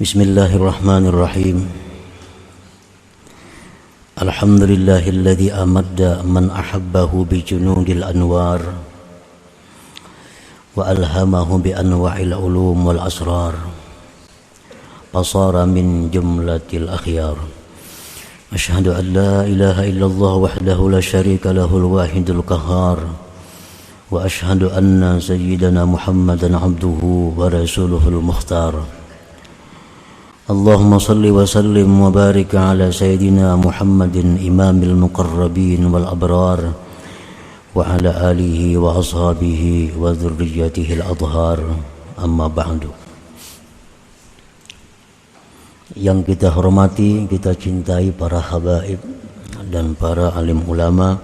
Bismillahirrahmanirrahim. Alhamdulillahilladzi amadda man ahabbahu bi junudil anwar wa alhamahu bi anwa'il ulum wal asrar fasara min jumlatil akhyar. Asyhadu an la ilaha illallah wahdahu la syarika lahul wahidul qahhar wa asyhadu anna sayyidana Muhammadan abduhu wa rasuluhul mukhtar. Allahumma salli wa sallim wa barik ala sayyidina Muhammadin imamil muqarrabin wal abrar wa ala alihi wa ashabihi wa dhurriyyatihi al-adhar, amma ba'du. Yang kita hormati, kita cintai para habaib dan para alim ulama,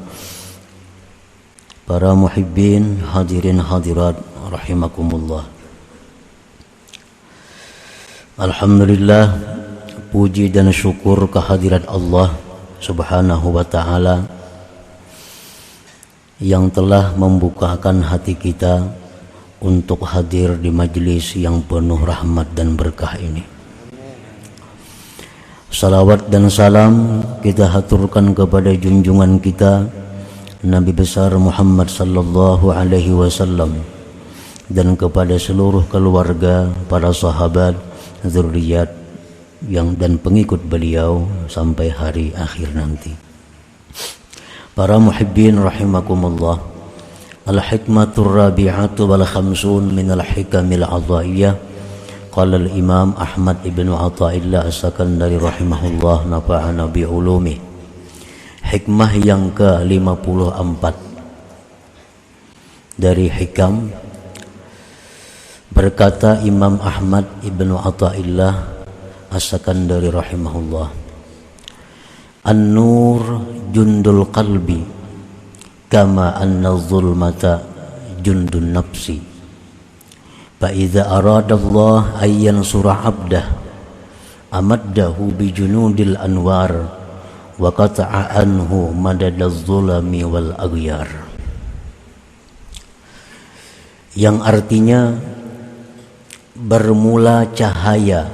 para muhibbin, hadirin hadirat rahimakumullah. Alhamdulillah, puji dan syukur kehadirat Allah Subhanahu wa ta'ala yang telah membukakan hati kita untuk hadir di majlis yang penuh rahmat dan berkah ini. Salawat dan salam kita haturkan kepada junjungan kita Nabi besar Muhammad sallallahu alaihi wasallam dan kepada seluruh keluarga, para sahabat, zuriat yang dan pengikut beliau sampai hari akhir nanti. Para muhibbin rahimakumullah, al-hikmatur rabi'atu wal khamsun min al-hikamil adhaiyah. Qala al-imam Ahmad ibn Athaillah as-Sakandari rahimahullah, nafa'ana bi ulumi. Hikmah yang ke-54 dari hikam. Berkata Imam Ahmad ibn Athaillah as-Sakandari rahimahullah, an-nur jundul qalbi kama anna zulmata jundun nafsi, fa idza arada Allah ay yansura 'abdah amaddahu bi junudil anwar wa qata'a anhu madadaz zulami wal aghyar. Yang artinya, bermula cahaya,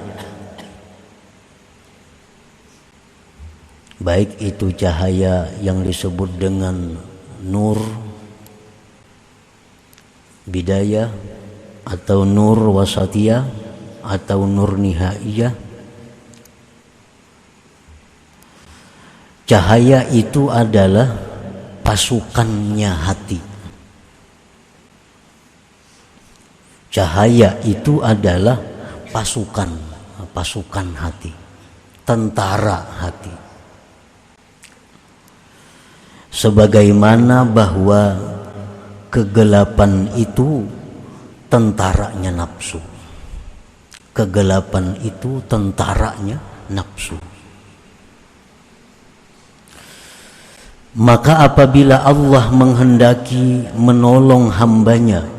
baik itu cahaya yang disebut dengan nur bidayah atau nur wasatiyah atau nur nihaiyah. Cahaya itu adalah pasukannya hati. Cahaya itu adalah pasukan hati, tentara hati. Sebagaimana bahwa kegelapan itu tentaranya nafsu. Kegelapan itu tentaranya nafsu. Maka apabila Allah menghendaki menolong hambanya,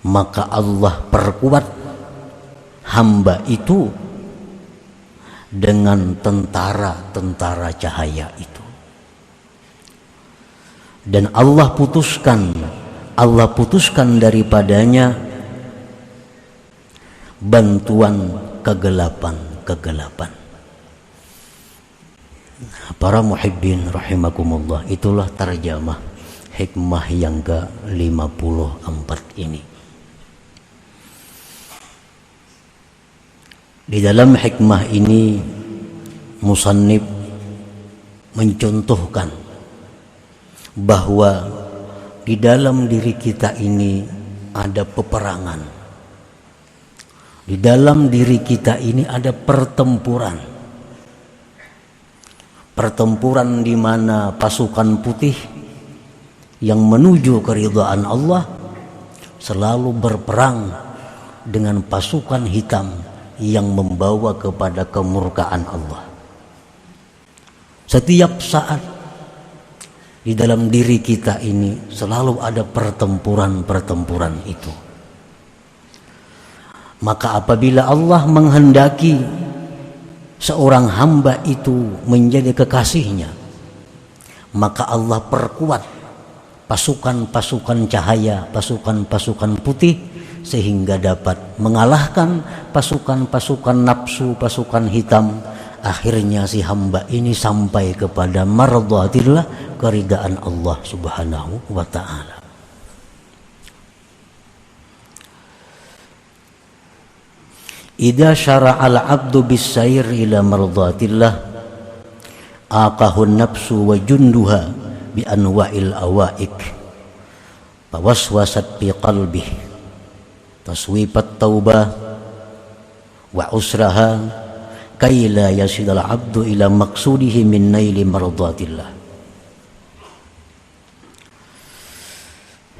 maka Allah perkuat hamba itu dengan tentara-tentara cahaya itu. Dan Allah putuskan daripadanya bantuan kegelapan. Para muhibbin rahimakumullah, itulah tarjamah hikmah yang ke-54 ini. Di dalam hikmah ini musannif mencontohkan bahwa di dalam diri kita ini ada peperangan. Di dalam diri kita ini ada pertempuran. Pertempuran di mana pasukan putih yang menuju keridhaan Allah selalu berperang dengan pasukan hitam yang membawa kepada kemurkaan Allah. Setiap saat di dalam diri kita ini selalu ada pertempuran itu. Maka apabila Allah menghendaki seorang hamba itu menjadi kekasihnya, maka Allah perkuat pasukan-pasukan cahaya, pasukan-pasukan putih sehingga dapat mengalahkan pasukan-pasukan nafsu, pasukan hitam. Akhirnya si hamba ini sampai kepada mardhatillah, keridaan Allah Subhanahu wa ta'ala. Idza syara'al 'abdu bis-sayr ila mardhatillah aqahu an-nafsu wa junduha bi anwa'il awaik fawaswasat fi qalbihi taswipat taubah wa usraha kay la yasilal 'abdu ila maqsudihi min naili mardhatillah.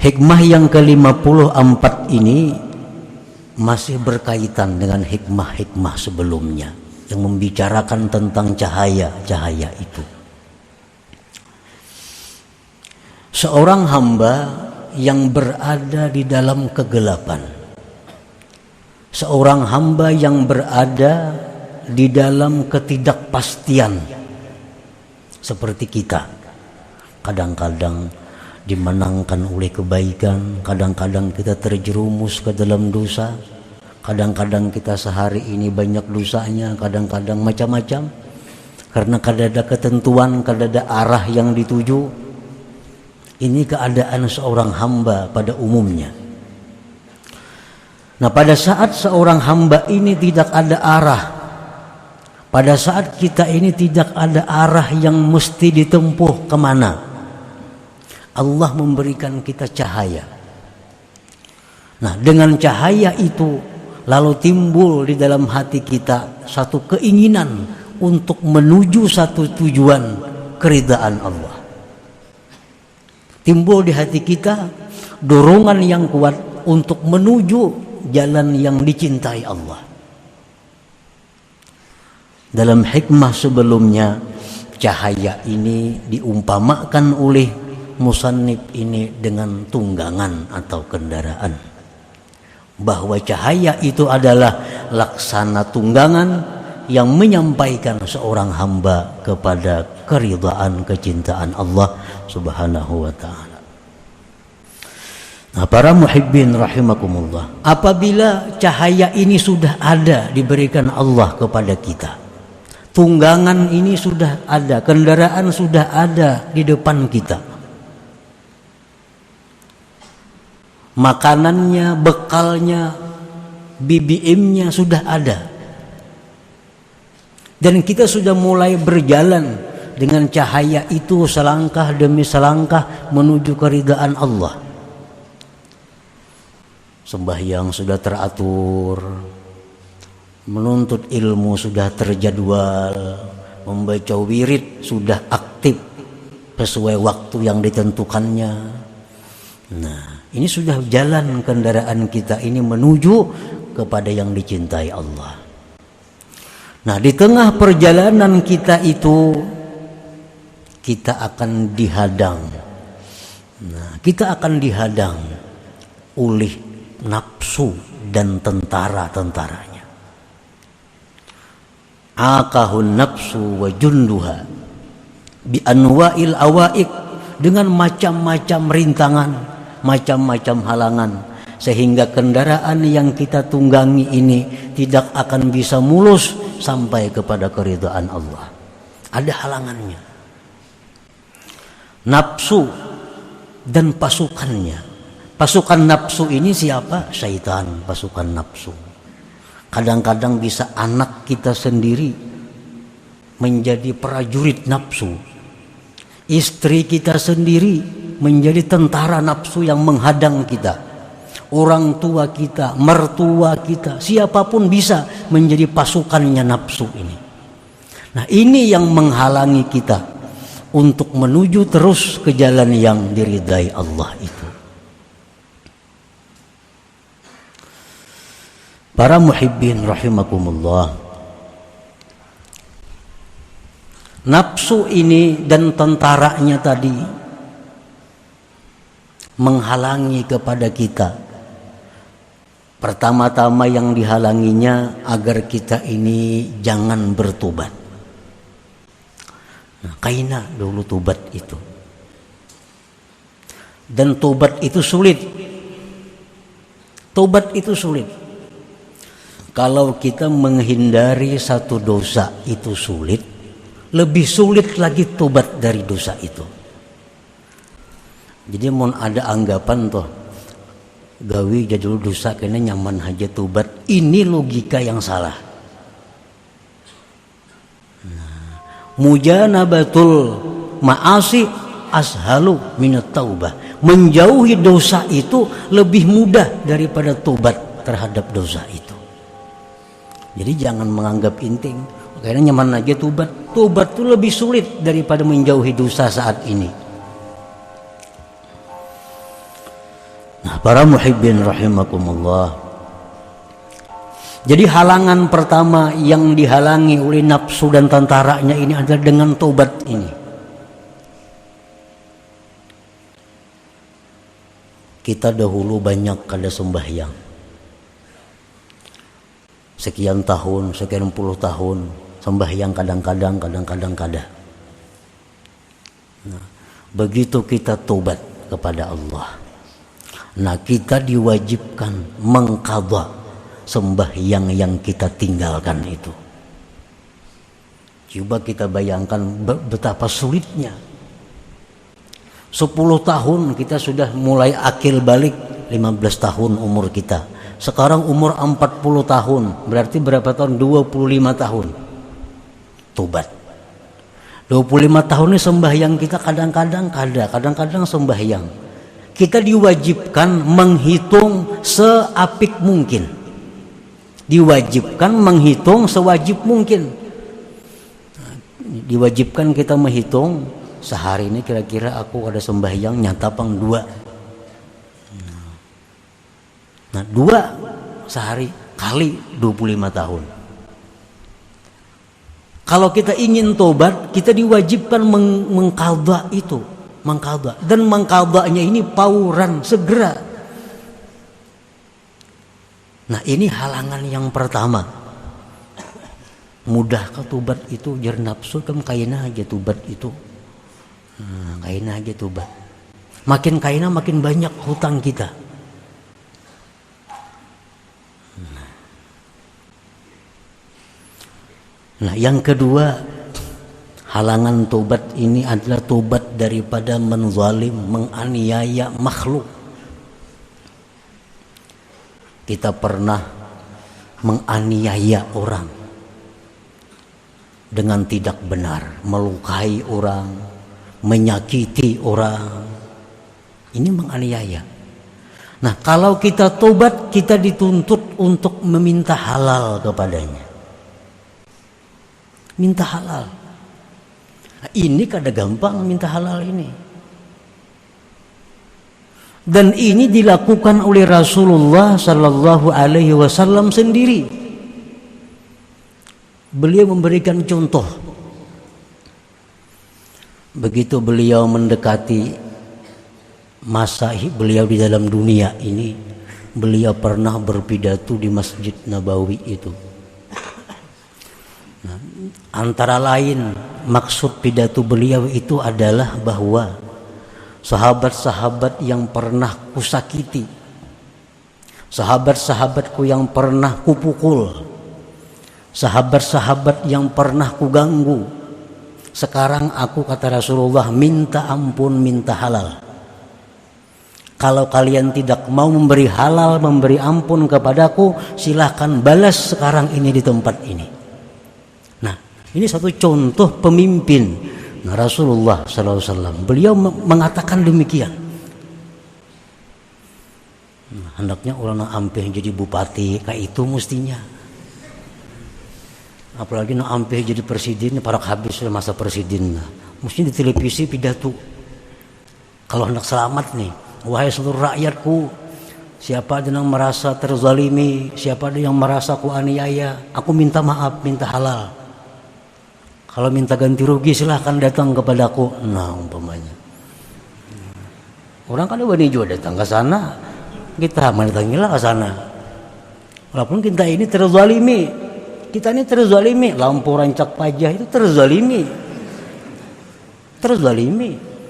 Hikmah yang ke-54 ini masih berkaitan dengan hikmah-hikmah sebelumnya yang membicarakan tentang cahaya-cahaya itu. Seorang hamba yang berada di dalam kegelapan, seorang hamba yang berada di dalam ketidakpastian seperti kita, kadang-kadang dimenangkan oleh kebaikan, kadang-kadang kita terjerumus ke dalam dosa, kadang-kadang kita sehari ini banyak dosanya, kadang-kadang macam-macam, karena kada ada ketentuan, kada ada arah yang dituju. Ini keadaan seorang hamba pada umumnya. Nah, pada saat seorang hamba ini tidak ada arah, pada saat kita ini tidak ada arah yang mesti ditempuh kemana, Allah memberikan kita cahaya. Nah, dengan cahaya itu lalu timbul di dalam hati kita satu keinginan untuk menuju satu tujuan, keridaan Allah. Timbul di hati kita dorongan yang kuat untuk menuju jalan yang dicintai Allah. Dalam hikmah sebelumnya, cahaya ini diumpamakan oleh musannif ini dengan tunggangan atau kendaraan, bahwa cahaya itu adalah laksana tunggangan yang menyampaikan seorang hamba kepada keridhaan, kecintaan Allah Subhanahu wa ta'ala. Nah, para muhibbin rahimakumullah, apabila cahaya ini sudah ada diberikan Allah kepada kita, tunggangan ini sudah ada, kendaraan sudah ada di depan kita, makanannya, bekalnya, BBM-nya sudah ada, dan kita sudah mulai berjalan dengan cahaya itu selangkah demi selangkah menuju keridaan Allah. Sembahyang sudah teratur, menuntut ilmu sudah terjadwal, membaca wirid sudah aktif sesuai waktu yang ditentukannya. Nah, ini sudah jalan kendaraan kita ini menuju kepada yang dicintai Allah. Nah, di tengah perjalanan kita itu kita akan dihadang. Nah, kita akan dihadang oleh nafsu dan tentara-tentaranya. Aqahun nafsu wa junduha bi anwa'il awaik, dengan macam-macam rintangan, macam-macam halangan, sehingga kendaraan yang kita tunggangi ini tidak akan bisa mulus sampai kepada keridhaan Allah. Ada halangannya. Nafsu dan pasukannya. Pasukan nafsu ini siapa? Syaitan, pasukan nafsu. Kadang-kadang bisa anak kita sendiri menjadi prajurit nafsu. Istri kita sendiri menjadi tentara nafsu yang menghadang kita. Orang tua kita, mertua kita, siapapun bisa menjadi pasukannya nafsu ini. Nah, ini yang menghalangi kita untuk menuju terus ke jalan yang diridai Allah itu. Para muhibbin rahimakumullah, nafsu ini dan tentaranya tadi menghalangi kepada kita. Pertama-tama yang dihalanginya agar kita ini jangan bertobat. Nah, kaina dulu tobat itu. Dan tobat itu sulit. Tobat itu sulit. Kalau kita menghindari satu dosa itu sulit, lebih sulit lagi tobat dari dosa itu. Jadi mau ada anggapan toh gawi jadul dosa kena nyaman aja tobat, ini logika yang salah. Mujanabatul ma'asi ashalu minat taubah. Menjauhi dosa itu lebih mudah daripada tobat terhadap dosa itu. Jadi jangan menganggap inting, kayaknya nyaman aja tobat. Tobat itu lebih sulit daripada menjauhi dosa saat ini. Nah, para muhibbin rahimakumullah. Jadi halangan pertama yang dihalangi oleh nafsu dan tentaranya ini adalah dengan tobat ini. Kita dahulu banyak kada sembahyang. Sekian tahun, sekian puluh tahun sembahyang kadang-kadang kada. Nah, begitu kita tobat kepada Allah, nah kita diwajibkan mengqadha sembahyang yang kita tinggalkan itu. Coba kita bayangkan betapa sulitnya. 10 tahun kita sudah mulai akil balik, 15 tahun umur kita. Sekarang umur 40 tahun, berarti berapa tahun? 25 tahun. Tobat. 25 tahun ini sembahyang kita kadang-kadang sembahyang. Kita diwajibkan menghitung seapik mungkin. Diwajibkan menghitung sewajib mungkin. Diwajibkan kita menghitung sehari ini kira-kira aku ada sembahyang nyata pang 2. Nah 2 sehari kali 25 tahun. Kalau kita ingin tobat, kita diwajibkan mengqadha itu, mengqadha. Dan mengqadhanya ini fauran, segera. Nah ini halangan yang pertama. Mudah ke tobat itu jar nafsu kan kaina aja tobat itu. Kaina aja tobat. Makin kaina makin banyak hutang kita. Nah yang kedua, halangan tobat ini adalah tobat daripada menzalim, menganiaya makhluk. Kita pernah menganiaya orang dengan tidak benar, melukai orang, menyakiti orang. Ini menganiaya. Nah kalau kita tobat, kita dituntut untuk meminta halal kepadanya. Minta halal. Nah, ini kada gampang minta halal ini. Dan ini dilakukan oleh Rasulullah sallallahu alaihi wasallam sendiri. Beliau memberikan contoh. Begitu beliau mendekati masa beliau di dalam dunia ini, beliau pernah berpidato di Masjid Nabawi itu. Nah, antara lain maksud pidato beliau itu adalah bahwa sahabat-sahabat yang pernah kusakiti, sahabat-sahabatku yang pernah kupukul, sahabat-sahabat yang pernah kuganggu, sekarang aku, kata Rasulullah, minta ampun, minta halal. Kalau kalian tidak mau memberi halal, memberi ampun kepadaku, silahkan balas sekarang ini di tempat ini. Ini satu contoh pemimpin. Nah, Rasulullah SAW, beliau mengatakan demikian. Nah, hendaknya orang ampeh jadi bupati, kayak itu mestinya. Apalagi ampeh jadi presiden, para habis masa presiden. Nah, mesti di televisi pidato. Kalau hendak selamat nih, wahai seluruh rakyatku, siapa ada yang merasa terzalimi, siapa ada yang merasa ku aniaya, aku minta maaf, minta halal. Kalau minta ganti rugi silahkan datang kepadaku. Nah umpamanya orang kan wani juga datang ke sana, kita mendatangilah ke sana. Walaupun kita ini terzalimi, lampu rancak pajak itu terzalimi.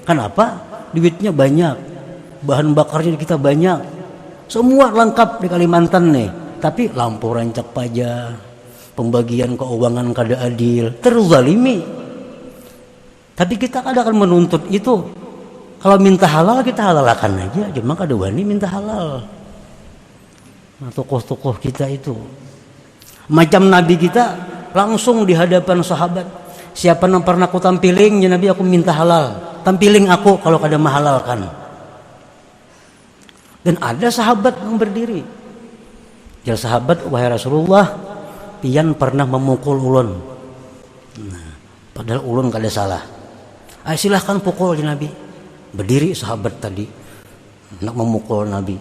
Kenapa? Duitnya banyak, bahan bakarnya kita banyak, Semua lengkap di Kalimantan nih. Tapi lampu rancak pajak, pembagian keuangan kada adil, terzalimi. Tapi kita kada akan menuntut itu. Kalau minta halal kita halalkan aja, cuma kada wani minta halal. Nah, tokoh-tokoh kita itu macam Nabi kita langsung di hadapan sahabat, siapa yang pernah aku tampiling ya Nabi, aku minta halal, tampiling aku kalau kada mahalalkan. Dan ada sahabat yang berdiri, ya sahabat, wahai Rasulullah, pian pernah memukul ulun. Nah, padahal ulun kada salah. Silahkan pukul ya Nabi. Berdiri sahabat tadi nak memukul Nabi.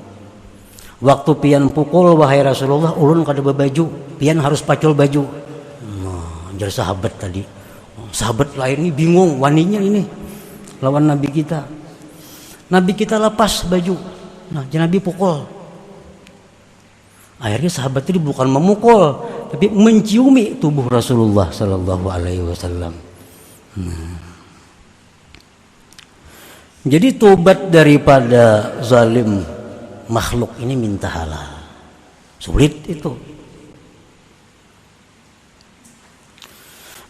Waktu pian pukul, wahai Rasulullah, ulun kada berbaju, pian harus pacul baju. Nah, jadi sahabat tadi. Sahabat lain ini bingung, waninya ini lawan Nabi kita. Nabi kita lepas baju. Nah, jadi Nabi pukul. Akhirnya sahabat ini bukan memukul, tapi menciumi tubuh Rasulullah Sallallahu Alaihi Wasallam. Jadi tobat daripada zalim makhluk ini minta halal. Sulit itu.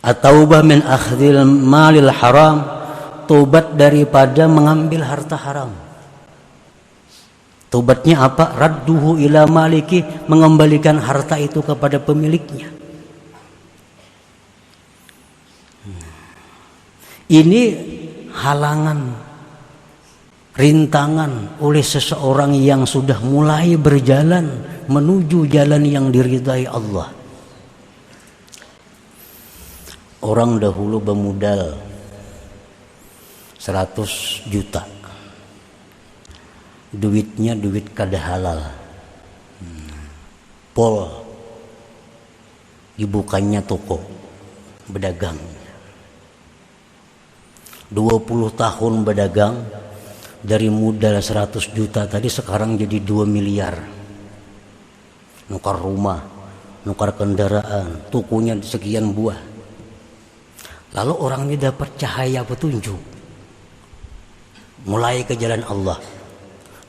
At-taubah min akhdhil malil haram, tobat daripada mengambil harta haram. Tobatnya apa? Radduhu ila maliki, mengembalikan harta itu kepada pemiliknya. Ini halangan, rintangan oleh seseorang yang sudah mulai berjalan menuju jalan yang diridai Allah. Orang dahulu bermodal 100 juta. Duitnya duit kada halal. Pol dibukanya toko berdagang. 20 tahun berdagang, dari modal 100 juta tadi sekarang jadi 2 miliar. Nukar rumah, nukar kendaraan, tokonya sekian buah. Lalu orang ini dapat cahaya petunjuk, mulai ke jalan Allah.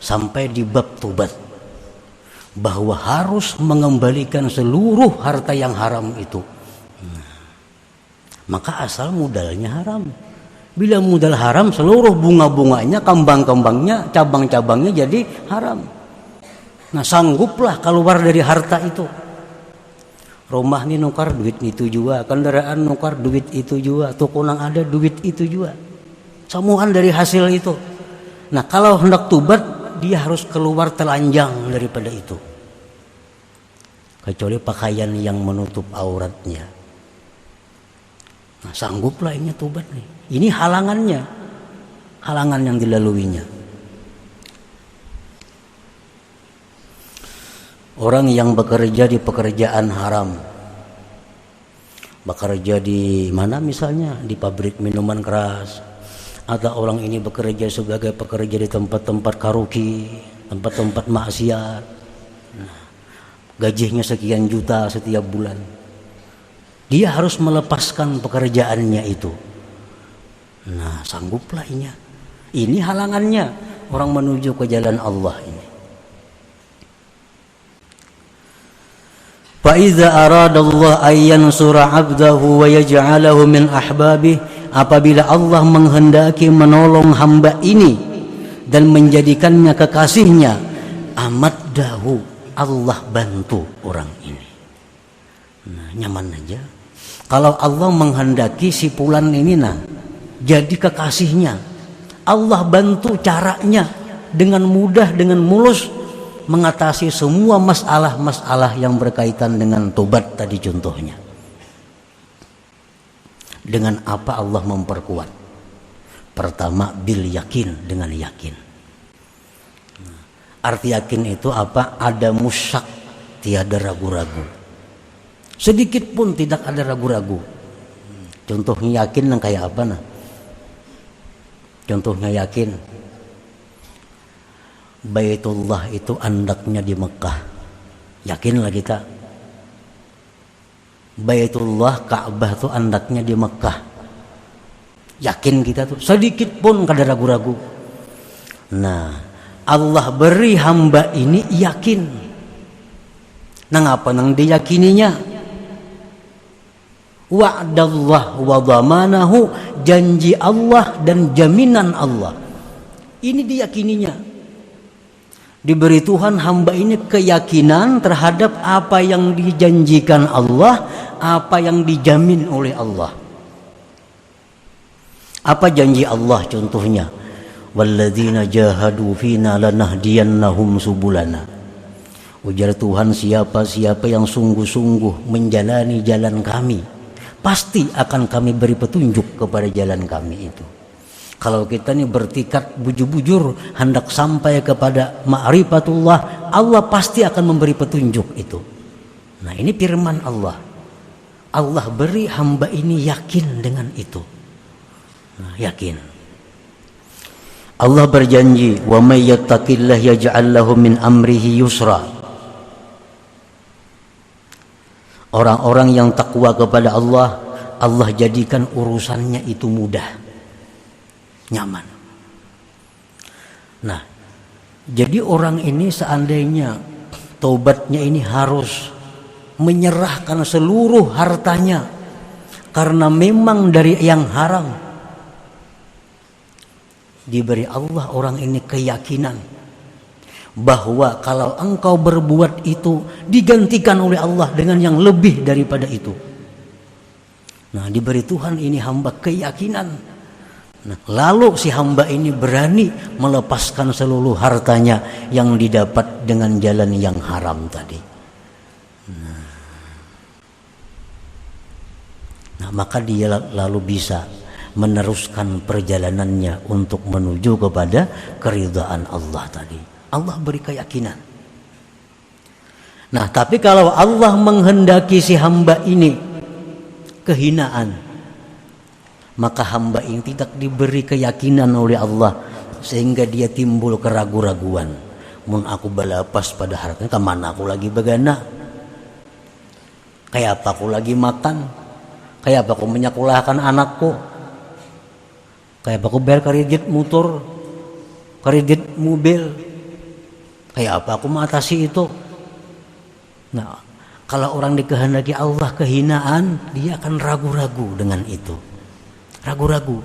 Sampai di bab tobat, bahwa harus mengembalikan seluruh harta yang haram itu. Maka asal modalnya haram. Bila modal haram, seluruh bunga-bunganya, kembang-kembangnya, cabang-cabangnya jadi haram. Nah, sangguplah keluar dari harta itu. Rumah ini nukar duit itu juga, kendaraan nukar duit itu juga, toko nang ada duit itu juga. Samuan dari hasil itu. Nah, kalau hendak tobat, dia harus keluar telanjang daripada itu, kecuali pakaian yang menutup auratnya. Nah, sangguplah ini tobat nih. Ini halangannya, halangan yang dilaluinya. Orang yang bekerja di pekerjaan haram, bekerja di mana misalnya di pabrik minuman keras, atau orang ini bekerja sebagai pekerja di tempat-tempat karaoke, tempat-tempat maksiat. Nah, gajinya sekian juta setiap bulan. Dia harus melepaskan pekerjaannya itu. Nah, sangguplah ini. Ini halangannya orang menuju ke jalan Allah ini. Fa iza aradallahu ayyan sura 'abdahu wa yaj'alahu min ahbabihi, apabila Allah menghendaki menolong hamba ini dan menjadikannya kekasihnya, amaddahu, Allah bantu orang ini. Nah, nyaman aja. Kalau Allah menghendaki si fulan ini jadi kekasihnya, Allah bantu caranya dengan mudah, dengan mulus mengatasi semua masalah-masalah yang berkaitan dengan tobat tadi contohnya. Dengan apa Allah memperkuat? Pertama, bil yakin, dengan yakin. Arti yakin itu apa? Ada musyak, tiada ragu-ragu. Sedikit pun tidak ada ragu-ragu. Contohnya yakin yang kayak apa Contohnya yakin, Baitullah itu andaknya di Mekah. Yakinlah kita. Baitullah, Ka'bah itu andaknya di Mekah. Yakin kita tuh, sedikit pun kada ragu-ragu. Nah, Allah beri hamba ini yakin. Nang apa nang diyakininya? Wa'dallah wa dhamanahu, janji Allah dan jaminan Allah. Ini diyakininya. Diberi Tuhan hamba ini keyakinan terhadap apa yang dijanjikan Allah, apa yang dijamin oleh Allah. Apa janji Allah contohnya? Walladzina jahadu fina lanahdiyannahum subulana. Ujar Tuhan, siapa-siapa yang sungguh-sungguh menjalani jalan kami, pasti akan kami beri petunjuk kepada jalan kami itu. Kalau kita ini bertikad bujur-bujur hendak sampai kepada ma'rifatullah, Allah pasti akan memberi petunjuk itu. Nah, ini firman Allah. Allah beri hamba ini yakin dengan itu. Nah, yakin. Allah berjanji, wa may yattaqillah yaj'al lahu min amrihi yusra. Orang-orang yang takwa kepada Allah, Allah jadikan urusannya itu mudah, nyaman. Nah, jadi orang ini seandainya taubatnya ini harus menyerahkan seluruh hartanya karena memang dari yang haram, diberi Allah orang ini keyakinan bahwa kalau engkau berbuat itu digantikan oleh Allah dengan yang lebih daripada itu. Nah, diberi Tuhan ini hamba keyakinan. Nah, lalu si hamba ini berani melepaskan seluruh hartanya yang didapat dengan jalan yang haram tadi. Nah, maka dia lalu bisa meneruskan perjalanannya untuk menuju kepada keridhaan Allah tadi. Allah beri keyakinan. Nah, tapi kalau Allah menghendaki si hamba ini kehinaan, maka hamba ini tidak diberi keyakinan oleh Allah sehingga dia timbul keraguan-raguan. Mun aku balapas pada hartanya, kemana aku lagi begana? Kayak apa aku lagi makan? Kayak apa aku menyekolahkan anakku? Kayak apa aku bayar kredit motor, kredit mobil? Kayak apa aku mengatasi itu? Nah, kalau orang dikehendaki Allah kehinaan, dia akan ragu-ragu dengan itu. Ragu-ragu.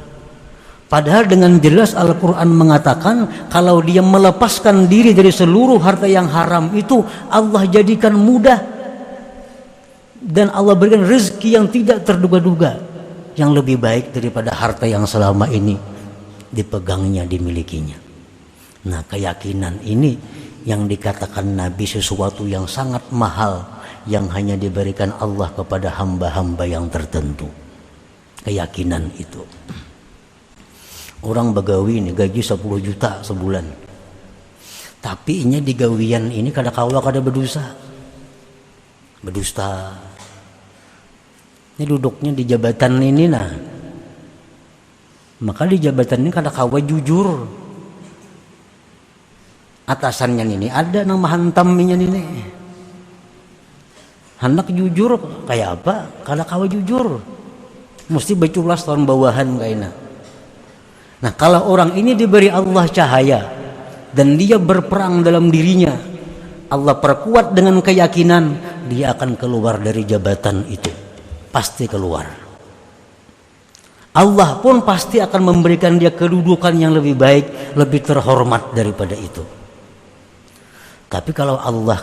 Padahal dengan jelas Al-Quran mengatakan kalau dia melepaskan diri dari seluruh harta yang haram itu, Allah jadikan mudah. Dan Allah berikan rezeki yang tidak terduga-duga, yang lebih baik daripada harta yang selama ini dipegangnya, dimilikinya. Nah, keyakinan ini yang dikatakan Nabi sesuatu yang sangat mahal, yang hanya diberikan Allah kepada hamba-hamba yang tertentu. Keyakinan itu. Orang begawi ini gaji 10 juta sebulan, tapi ini digawian ini kada kawa kada berdosa, berdusta. Ini duduknya di jabatan ini, nah maka di jabatan ini kada kawa jujur. Atasannya ini ada nang mahantamnya ini. Hendak jujur kayak apa? Kada kawa jujur. Mesti beculas tahun bawahan kayaknya. Nah, kalau orang ini diberi Allah cahaya dan dia berperang dalam dirinya, Allah perkuat dengan keyakinan, dia akan keluar dari jabatan itu. Pasti keluar. Allah pun pasti akan memberikan dia kedudukan yang lebih baik, lebih terhormat daripada itu. Tapi kalau Allah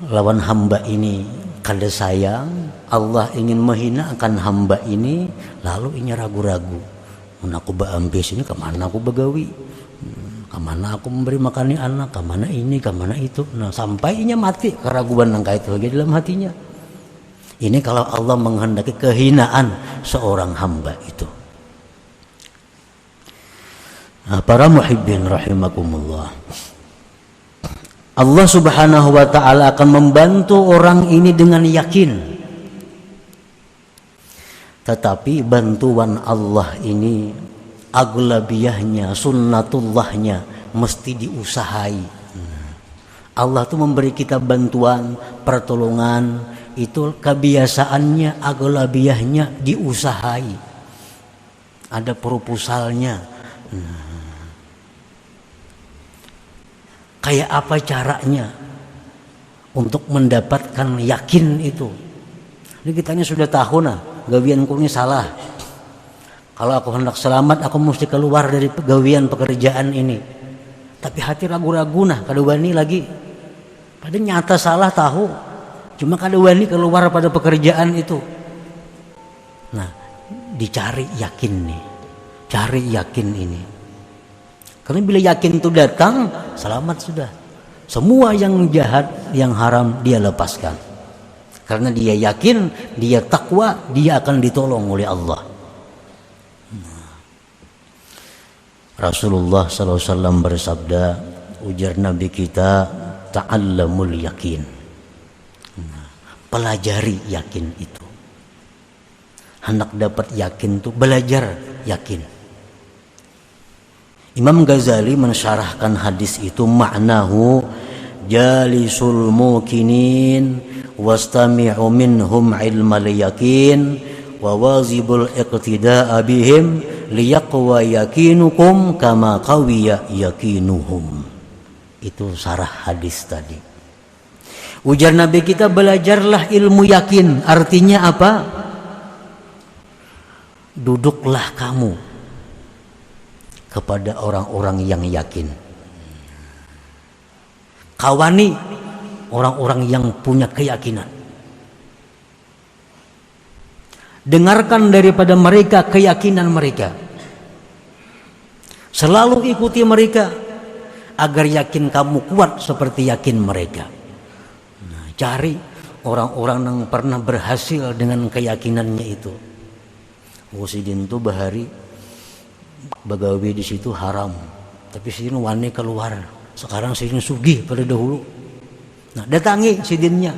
lawan hamba ini kada sayang, Allah ingin menghinakan hamba ini, lalu ini ragu-ragu. Aku ambis ini kemana aku begawi, kemana aku memberi makani anak, kemana ini, kemana itu. Nah, sampainya mati keraguan nangka itu lagi dalam hatinya. Ini kalau Allah menghendaki kehinaan seorang hamba itu. Nah, para muhibbin rahimakumullah, Allah subhanahu wa ta'ala akan membantu orang ini dengan yakin. Tetapi bantuan Allah ini aglabiyahnya, sunnatullahnya mesti diusahai. Allah tuh memberi kita bantuan, pertolongan, itu kebiasaannya aglabiyahnya diusahai. Ada proposalnya. Kayak apa caranya untuk mendapatkan yakin itu? Ini kitanya sudah tahu nah, gawianku ini salah. Kalau aku hendak selamat, aku mesti keluar dari gawian pekerjaan ini. Tapi hati ragu-ragu nah, kada wani lagi. Padahal nyata salah tahu. Cuma kada wani keluar pada pekerjaan itu. Nah, dicari yakin nih. Cari yakin ini. Karena bila yakin itu datang, selamat sudah. Semua yang jahat, yang haram dia lepaskan. Karena dia yakin, dia takwa, dia akan ditolong oleh Allah. Rasulullah SAW bersabda, ujar Nabi kita, ta'allamul yakin. Pelajari yakin itu. Hendak dapat yakin itu, belajar yakin. Imam Ghazali mensyarahkan hadis itu, maknahu jalisul mukinin wastami'u minhum ilmal yakin wa wazibul iqtida'a bihim liyaqwa yakinukum kama qawiya yakinuhum. Itu sarah hadis tadi. Ujar Nabi kita, belajarlah ilmu yakin. Artinya apa? Duduklah kamu kepada orang-orang yang yakin. Kawani orang-orang yang punya keyakinan. Dengarkan daripada mereka keyakinan mereka. Selalu ikuti mereka agar yakin kamu kuat seperti yakin mereka. Nah, cari orang-orang yang pernah berhasil dengan keyakinannya itu. Sidin tuh bahari bagawi di situ haram, tapi sidin wani keluar. Sekarang sidin sugih pada dahulu. Nah, datangi sidinnya.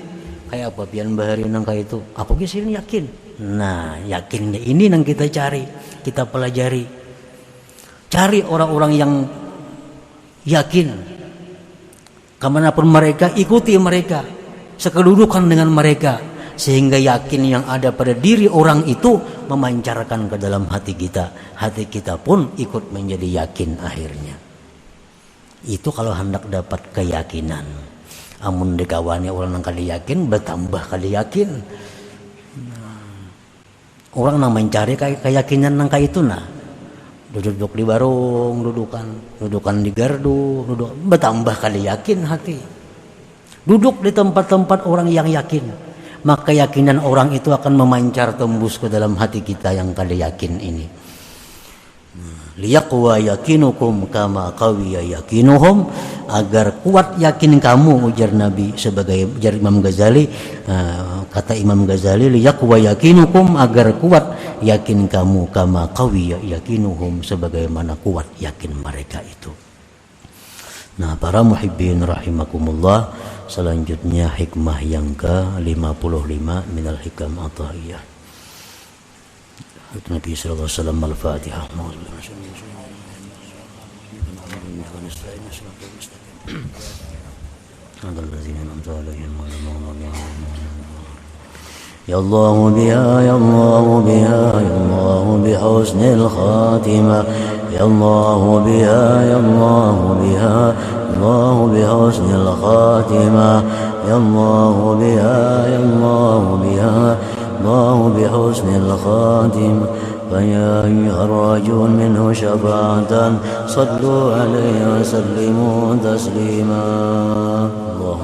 Kayak apa pian bahari nang kayak itu? Aku sidin yakin. Nah, yakinnya ini yang kita cari, kita pelajari. Cari orang-orang yang yakin. Kemanapun mereka, ikuti mereka. Sekedudukan dengan mereka. Sehingga yakin yang ada pada diri orang itu memancarkan ke dalam hati kita. Hati kita pun ikut menjadi yakin akhirnya. Itu kalau hendak dapat keyakinan. Amun dikawani orang yang kali yakin, bertambah kali yakin. Orang yang mencari keyakinan nangka itu nah, duduk di warung, dudukan di gardu, bertambah kali yakin hati. Duduk di tempat-tempat orang yang yakin, maka keyakinan orang itu akan memancar tembus ke dalam hati kita yang kali yakin ini. Liyaqwa yakinukum kama qawiya yakinuhum, agar kuat yakin kamu, ujar Nabi sebagai ujar Imam Ghazali. Kata Imam Ghazali, liyaqwa yakinukum, agar kuat yakin kamu kama qawiya yakinuhum, sebagaimana kuat yakin mereka itu. Nah, para muhibbin rahimakumullah, selanjutnya hikmah yang ke-55 minal hikam athaiyah. Nabi sallallahu alaihi wasallam, Al-Fatihah. Ya Allah biha, ya Allah biha, ya Allah bi husnil khatimah. Ya Allah biha, ya Allah biha, Allah bi husnil khatimah. Ya Allah biha, ya Allah biha, الله بحسن الخاتم. فيا أيها الراجون منه شفاعة صلوا عليه وسلموا تسليما. اللهم